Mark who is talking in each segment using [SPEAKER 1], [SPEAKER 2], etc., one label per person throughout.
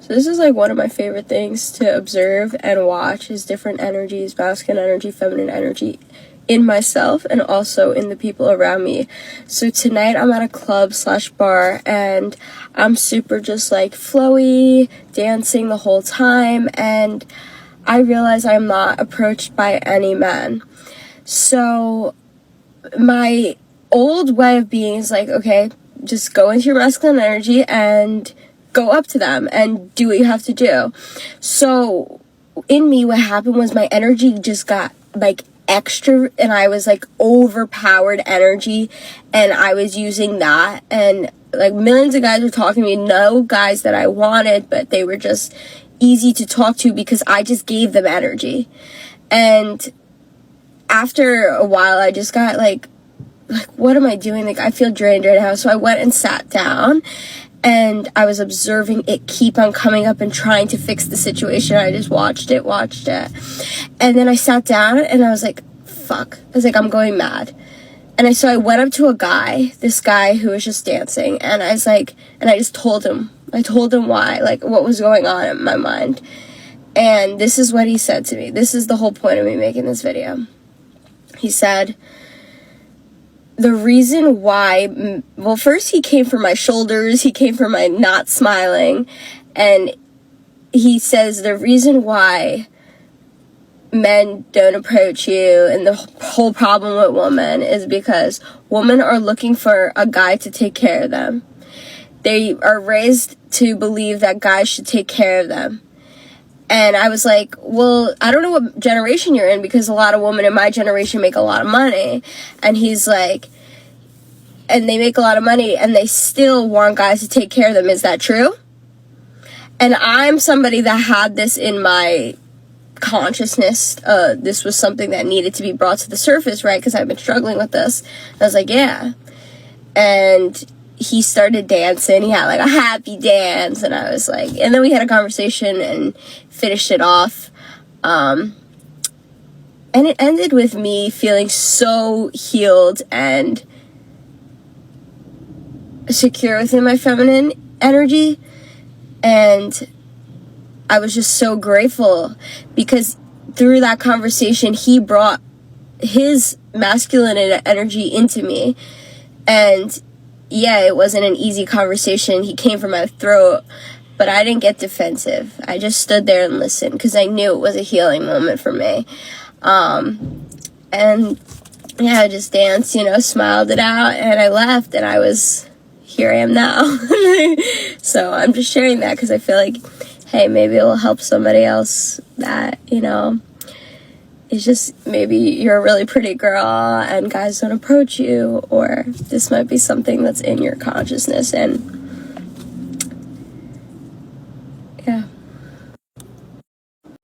[SPEAKER 1] So this is like one of my favorite things to observe and watch, is different energies, masculine energy, feminine energy, in myself and also in the people around me. So tonight I'm at a club/bar and I'm super just like flowy, dancing the whole time, and I realize I'm not approached by any men. So my old way of being is like, okay, just go into your masculine energy and go up to them and do what you have to do. So in me, what happened was my energy just got like extra, and I was like overpowered energy, and I was using that, and like millions of guys were talking to me, no guys that I wanted, but they were just easy to talk to because I just gave them energy. And after a while I just got like what am I doing? Like I feel drained right now. So I went and sat down and I was observing it keep on coming up and trying to fix the situation. I just watched it. And then I sat down and I was like, fuck. I was like, I'm going mad. And so I went up to this guy who was just dancing, and I was like, and I just told him why, like what was going on in my mind. And this is what he said to me. This is the whole point of me making this video. He said, the reason why, well, first he came for my shoulders, he came for my not smiling, and he says the reason why men don't approach you and the whole problem with women is because women are looking for a guy to take care of them. They are raised to believe that guys should take care of them. And I was like, well, I don't know what generation you're in, because a lot of women in my generation make a lot of money. And he's like, and they make a lot of money and they still want guys to take care of them. Is that true? And I'm somebody that had this in my consciousness. This was something that needed to be brought to the surface, right? Because I've been struggling with this. I was like, yeah. And he started dancing. He had like a happy dance, and I was like, and then we had a conversation and finished it off. And it ended with me feeling so healed and secure within my feminine energy. And I was just so grateful because through that conversation, he brought his masculine energy into me. And yeah, it wasn't an easy conversation. He came for my throat, but I didn't get defensive. I just stood there and listened because I knew it was a healing moment for me. And yeah, I just danced, smiled it out, and I left, and here I am now. So I'm just sharing that because I feel like, hey, maybe it will help somebody else that, it's just maybe you're a really pretty girl and guys don't approach you, or this might be something that's in your consciousness. And yeah.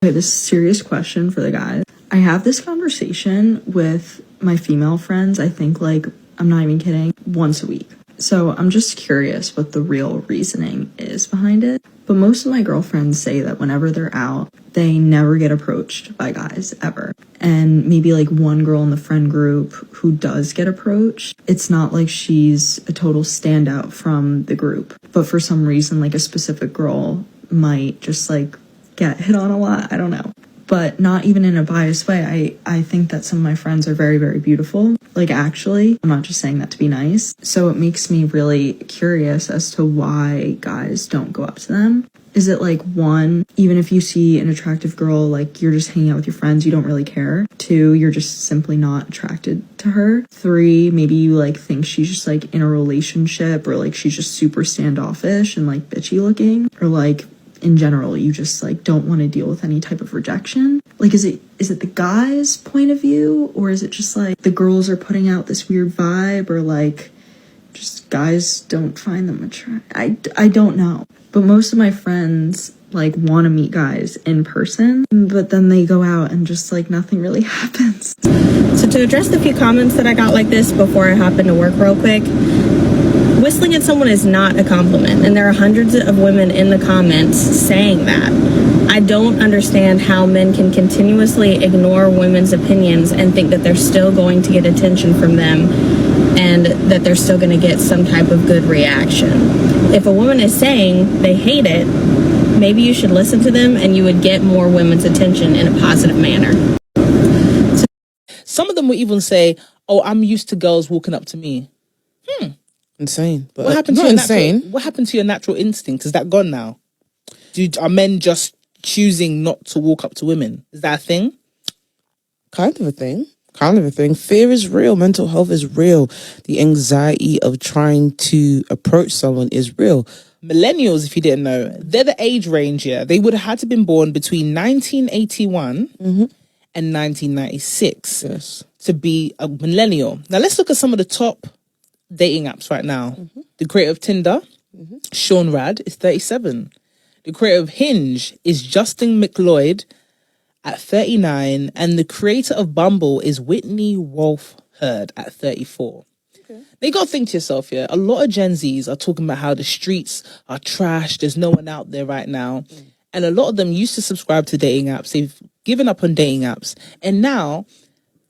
[SPEAKER 2] Okay, this is a serious question for the guys. I have this conversation with my female friends, I think, like, I'm not even kidding, once a week. So I'm just curious what the real reasoning is behind it. But most of my girlfriends say that whenever they're out, they never get approached by guys, ever. And maybe like one girl in the friend group who does get approached, it's not like she's a total standout from the group. But for some reason, like a specific girl might just like get hit on a lot. I don't know. But not even in a biased way. I think that some of my friends are very, very beautiful. Like, actually, I'm not just saying that to be nice. So it makes me really curious as to why guys don't go up to them. Is it like, one, even if you see an attractive girl, like you're just hanging out with your friends, you don't really care. Two, you're just simply not attracted to her. Three, maybe you like think she's just like in a relationship, or like she's just super standoffish and like bitchy looking, or like in general, you just like don't want to deal with any type of rejection. Like, is it the guy's point of view, or is it just like the girls are putting out this weird vibe, or like just guys don't find them attractive? I don't know. But most of my friends like want to meet guys in person, but then they go out and just like nothing really happens.
[SPEAKER 3] So to address the few comments that I got like this before I hop into work real quick, whistling at someone is not a compliment, and there are hundreds of women in the comments saying that. I don't understand how men can continuously ignore women's opinions and think that they're still going to get attention from them and that they're still going to get some type of good reaction. If a woman is saying they hate it, maybe you should listen to them and you would get more women's attention in a positive manner.
[SPEAKER 4] Some of them will even say, "Oh, I'm used to girls walking up to me."
[SPEAKER 5] Insane. But
[SPEAKER 4] What happened to
[SPEAKER 5] not
[SPEAKER 4] your
[SPEAKER 5] insane.
[SPEAKER 4] What happened to your natural instinct? Is that gone now? Are men just choosing not to walk up to women? Is that a thing?
[SPEAKER 5] Kind of a thing. Fear is real. Mental health is real. The anxiety of trying to approach someone is real.
[SPEAKER 4] Millennials, if you didn't know, they're the age range here. They would have had to been born between 1981 and 1996
[SPEAKER 5] Yes.
[SPEAKER 4] to be a millennial. Now let's look at some of the top dating apps right now. The creator of Tinder, Sean Rad, is 37. The creator of Hinge is Justin McLeod at 39. And the creator of Bumble is Whitney Wolf Hurd at 34. Now you got to think to yourself, yeah, a lot of Gen Zs are talking about how the streets are trash. There's no one out there right now. And a lot of them used to subscribe to dating apps. They've given up on dating apps. And now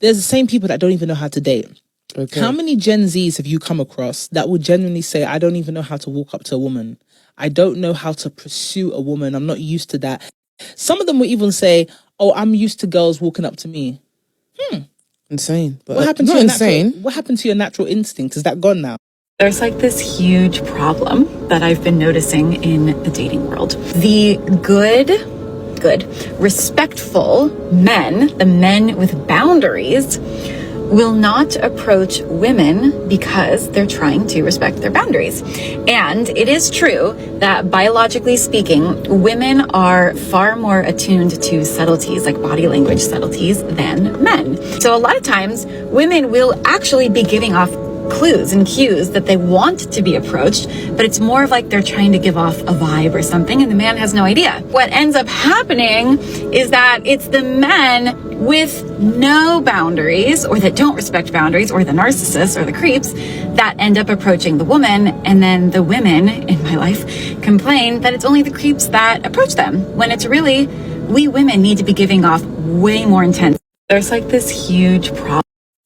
[SPEAKER 4] there's the same people that don't even know how to date.
[SPEAKER 5] Okay.
[SPEAKER 4] How many Gen Zs have you come across that would genuinely say, I don't even know how to walk up to a woman. I don't know how to pursue a woman. I'm not used to that. Some of them will even say, "Oh, I'm used to girls walking up to me."
[SPEAKER 5] Insane. But
[SPEAKER 4] What happened to
[SPEAKER 5] not
[SPEAKER 4] your
[SPEAKER 5] insane.
[SPEAKER 4] What happened to your natural instinct? Is that gone now?
[SPEAKER 6] There's like this huge problem that I've been noticing in the dating world. The good, respectful men, the men with boundaries, will not approach women because they're trying to respect their boundaries. And it is true that biologically speaking, women are far more attuned to subtleties, like body language subtleties, than men. So a lot of times, women will actually be giving off clues and cues that they want to be approached, but it's more of like they're trying to give off a vibe or something, and the man has no idea. What ends up happening is that it's the men with no boundaries, or that don't respect boundaries, or the narcissists or the creeps, that end up approaching the woman, and then the women in my life complain that it's only the creeps that approach them, when it's really we women need to be giving off way more intense. There's like this huge problem.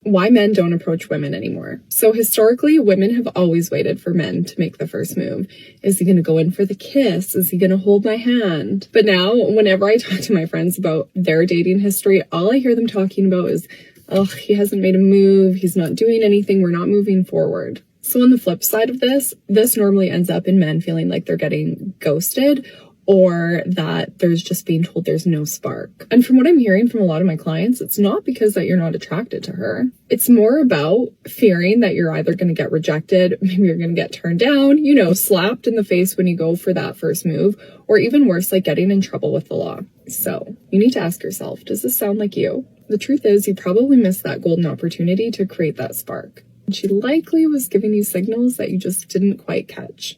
[SPEAKER 7] Why men don't approach women anymore. So historically, women have always waited for men to make the first move. Is he going to go in for the kiss? Is he going to hold my hand? But now, whenever I talk to my friends about their dating history, all I hear them talking about is, oh, he hasn't made a move. He's not doing anything. We're not moving forward. So on the flip side of this normally ends up in men feeling like they're getting ghosted, or that there's just being told there's no spark. And from what I'm hearing from a lot of my clients, it's not because that you're not attracted to her. It's more about fearing that you're either going to get rejected, maybe you're going to get turned down, slapped in the face when you go for that first move, or even worse, like getting in trouble with the law. So you need to ask yourself, does this sound like you? The truth is, you probably missed that golden opportunity to create that spark. And she likely was giving you signals that you just didn't quite catch.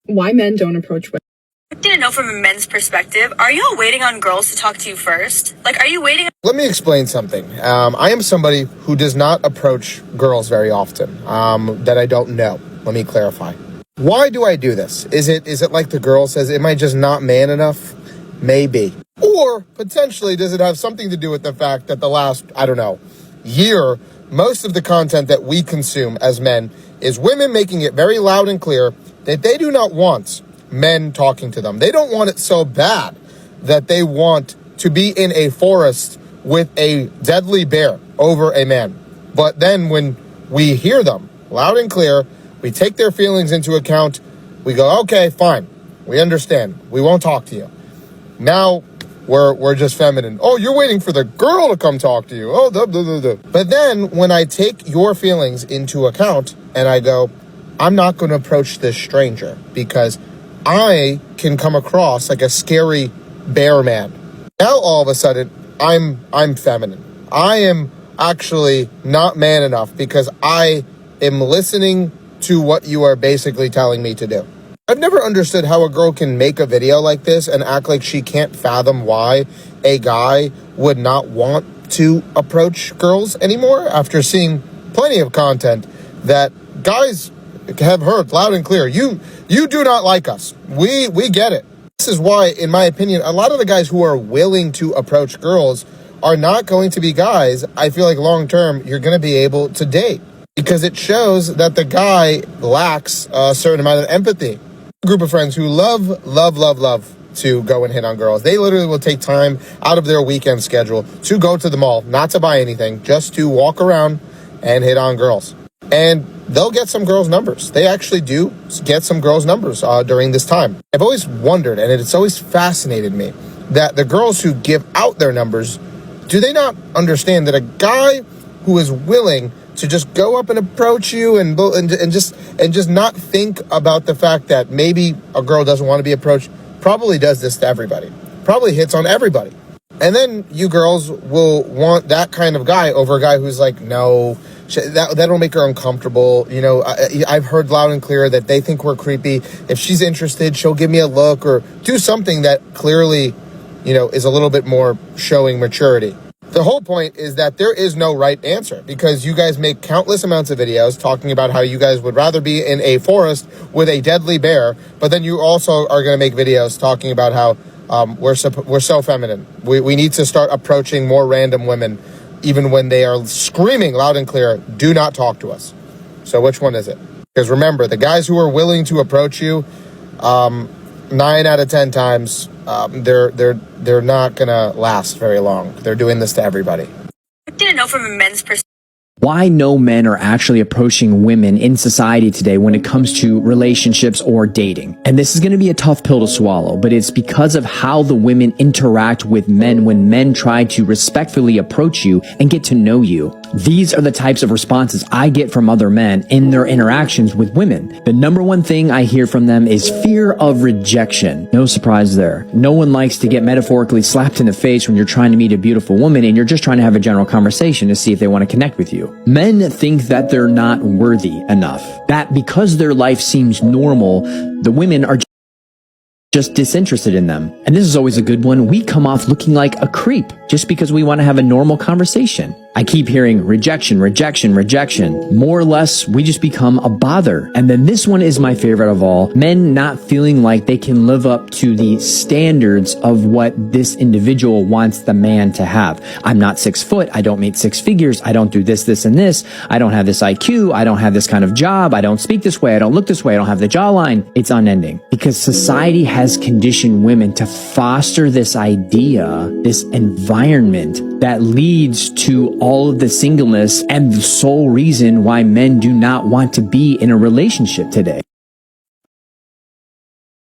[SPEAKER 7] Why men don't approach women.
[SPEAKER 8] I need to know from a men's perspective, are y'all waiting on girls to talk to you first? Like, are you waiting?
[SPEAKER 9] Let me explain something. I am somebody who does not approach girls very often, that I don't know. Let me clarify. Why do I do this? Is it like the girl says, am I just not man enough? Maybe. Or potentially, does it have something to do with the fact that the last, year, most of the content that we consume as men is women making it very loud and clear that they do not want men talking to them. They don't want it so bad that they want to be in a forest with a deadly bear over a man. But then when we hear them loud and clear, we take their feelings into account, we go, okay, fine, we understand, we won't talk to you. Now we're just feminine. Oh, you're waiting for the girl to come talk to you. Oh, But then when I take your feelings into account and I go, I'm not going to approach this stranger because I can come across like a scary bear man. Now all of a sudden, I'm feminine. I am actually not man enough because I am listening to what you are basically telling me to do. I've never understood how a girl can make a video like this and act like she can't fathom why a guy would not want to approach girls anymore after seeing plenty of content that guys have heard loud and clear. You do not like us. We get it. This is why, in my opinion, a lot of the guys who are willing to approach girls are not going to be guys I feel like long term you're going to be able to date, because it shows that the guy lacks a certain amount of empathy. A group of friends who love to go and hit on girls. They literally will take time out of their weekend schedule to go to the mall, not to buy anything, just to walk around and hit on girls. And they'll get some girls' numbers. They actually do get some girls' numbers during this time. I've always wondered, and it's always fascinated me, that the girls who give out their numbers, do they not understand that a guy who is willing to just go up and approach you and just not think about the fact that maybe a girl doesn't want to be approached, probably does this to everybody, probably hits on everybody. And then you girls will want that kind of guy over a guy who's like, no, that'll make her uncomfortable. You know, I've heard loud and clear that they think we're creepy. If she's interested, she'll give me a look or do something that clearly, you know, is a little bit more showing maturity. The whole point is that there is no right answer, because you guys make countless amounts of videos talking about how you guys would rather be in a forest with a deadly bear, but then you also are going to make videos talking about how we're so feminine. We need to start approaching more random women, even when they are screaming loud and clear, do not talk to us. So which one is it? Because remember, the guys who are willing to approach you, 9 out of 10 times, they're not gonna last very long. They're doing this to everybody.
[SPEAKER 8] I didn't know from a men's perspective.
[SPEAKER 10] Why no men are actually approaching women in society today when it comes to relationships or dating. And this is going to be a tough pill to swallow, but it's because of how the women interact with men when men try to respectfully approach you and get to know you. These are the types of responses I get from other men in their interactions with women. The number one thing I hear from them is fear of rejection. No surprise there. No one likes to get metaphorically slapped in the face when you're trying to meet a beautiful woman and you're just trying to have a general conversation to see if they want to connect with you. Men think that they're not worthy enough. That because their life seems normal, the women are just disinterested in them. And this is always a good one. We come off looking like a creep just because we want to have a normal conversation. I keep hearing rejection, rejection, rejection. More or less, we just become a bother. And then this one is my favorite of all. Men not feeling like they can live up to the standards of what this individual wants the man to have. I'm not 6 foot. I don't make 6 figures. I don't do this, this, and this. I don't have this IQ. I don't have this kind of job. I don't speak this way. I don't look this way. I don't have the jawline. It's unending because society has conditioned women to foster this idea, this environment that leads to all of the singleness and the sole reason why men do not want to be in a relationship today.